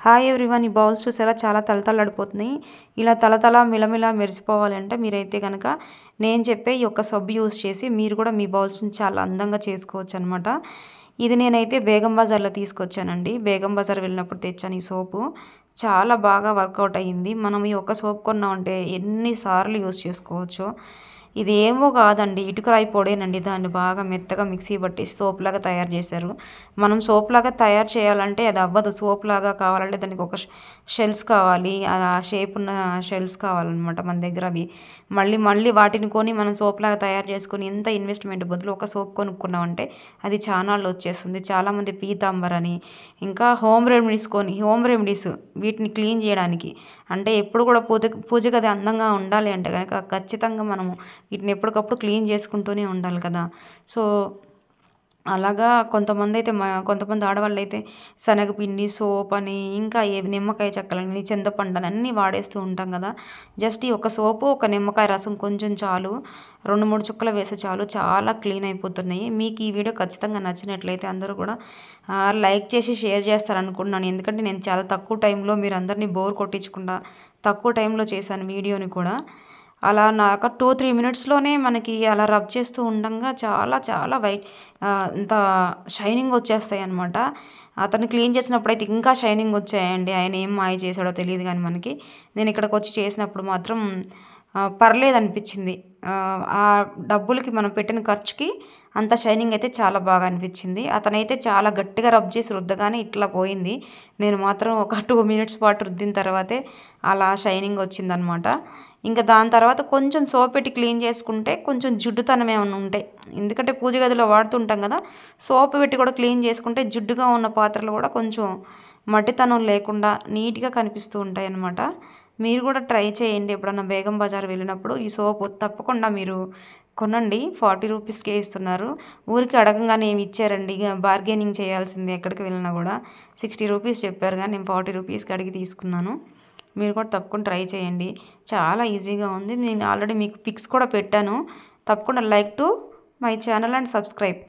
Hi everyone. ఈ bowls చూసారా చాలా తళతళలాడిపోతున్నాయి. ఇలా తళతళ మిలమిల మెరిసిపోవాలంటే మీరైతే గనక నేను చెప్పే ఈ యొక్క సబ్బు యూజ్ చేసి మీరు కూడా మీ బౌల్స్ని చాలా అందంగా చేసుకోవచ్చనమాట. ఇది నేనైతే బేగం బజార్లో తీసుకొచ్చానండి. బేగం బజార్ వెళ్ళినప్పుడు తెచ్చాను ఈ సోపు. చాలా బాగా వర్కౌట్ అయ్యింది. మనం ఈ ఒక్క సోప్ కొన్నామంటే ఎన్నిసార్లు యూజ్ చేసుకోవచ్చో. ఇది ఏమో కాదండి, ఇటుకరాయి పొడేనండి. దాన్ని బాగా మెత్తగా మిక్సీ పట్టేసి సోప్లాగా తయారు చేశారు. మనం సోప్లాగా తయారు చేయాలంటే అది అవ్వదు. సోప్లాగా కావాలంటే దానికి ఒక షెల్స్ కావాలి. ఆ షేప్ ఉన్న షెల్స్ కావాలన్నమాట మన దగ్గర. అవి మళ్ళీ మళ్ళీ వాటిని కొని మనం సోప్లాగా తయారు చేసుకొని ఎంత ఇన్వెస్ట్మెంట్ బదులు ఒక సోప్ కొనుక్కున్నామంటే అది చానాళ్ళు వచ్చేస్తుంది. చాలామంది పీతాంబర్ అని ఇంకా హోమ్ రెమెడీస్ వీటిని క్లీన్ చేయడానికి, అంటే ఎప్పుడు కూడా పూజ గది అందంగా ఉండాలి అంటే కనుక ఖచ్చితంగా మనము వీటిని ఎప్పటికప్పుడు క్లీన్ చేసుకుంటూనే ఉండాలి కదా. సో అలాగా కొంతమంది ఆడవాళ్ళైతే శనగపిండి, సోప్ అని, ఇంకా నిమ్మకాయ చెక్కలని, చింతపండు అన్నీ వాడేస్తూ ఉంటాం కదా. జస్ట్ ఈ ఒక సోపు, ఒక నిమ్మకాయ రసం కొంచెం చాలు. 2-3 చుక్కలు వేస్తే చాలు, చాలా క్లీన్ అయిపోతున్నాయి. మీకు ఈ వీడియో ఖచ్చితంగా నచ్చినట్లయితే అందరూ కూడా లైక్ చేసి షేర్ చేస్తారనుకుంటున్నాను. ఎందుకంటే నేను చాలా తక్కువ టైంలో మీరు అందరినీ బోర్ కొట్టించకుండా తక్కువ టైంలో చేశాను వీడియోని కూడా. అలా నాకు 2-3 మినిట్స్లోనే మనకి అలా రబ్ చేస్తూ ఉండంగా చాలా చాలా ఇంత షైనింగ్ వచ్చేస్తాయి అనమాట. అతను క్లీన్ చేసినప్పుడైతే ఇంకా షైనింగ్ వచ్చాయండి. ఆయన ఏం మాయ చేశాడో తెలియదు కానీ మనకి. నేను ఇక్కడికి వచ్చి చేసినప్పుడు మాత్రం పర్లేదనిపించింది. ఆ డబ్బులకి మనం పెట్టిన ఖర్చుకి అంత షైనింగ్ అయితే చాలా బాగా అనిపించింది. అతనైతే చాలా గట్టిగా రబ్ చేసి రుద్దగానే ఇట్లా పోయింది. నేను మాత్రం ఒక 2 మినిట్స్ పాటు రుద్దిన తర్వాతే అలా షైనింగ్ వచ్చిందనమాట. ఇంకా దాని తర్వాత కొంచెం సోప్ పెట్టి క్లీన్ చేసుకుంటే కొంచెం జిడ్డుతనం ఏమైనా ఉంటాయి. ఎందుకంటే పూజ గదిలో వాడుతుంటాం కదా. సోప్ పెట్టి కూడా క్లీన్ చేసుకుంటే జిడ్డుగా ఉన్న పాత్రలు కూడా కొంచెం మట్టితనం లేకుండా నీట్గా కనిపిస్తూ ఉంటాయి అన్నమాట. మీరు కూడా ట్రై చేయండి ఎప్పుడన్నా బేగం బజార్ వెళ్ళినప్పుడు. ఈ సోపు తప్పకుండా మీరు కొనండి. 40 రూపీస్కే ఇస్తున్నారు. ఊరికి అడగంగానే ఏమి ఇచ్చారండి, ఇక బార్గెనింగ్ చేయాల్సిందే. ఎక్కడికి వెళ్ళినా కూడా 60 రూపీస్ చెప్పారు కానీ నేను 40 రూపీస్కి అడిగి తీసుకున్నాను. మీరు కూడా తప్పకుండా ట్రై చేయండి. చాలా ఈజీగా ఉంది. నేను ఆల్రెడీ మీకు పిక్స్ కూడా పెట్టాను. తప్పకుండా like to my channel and subscribe.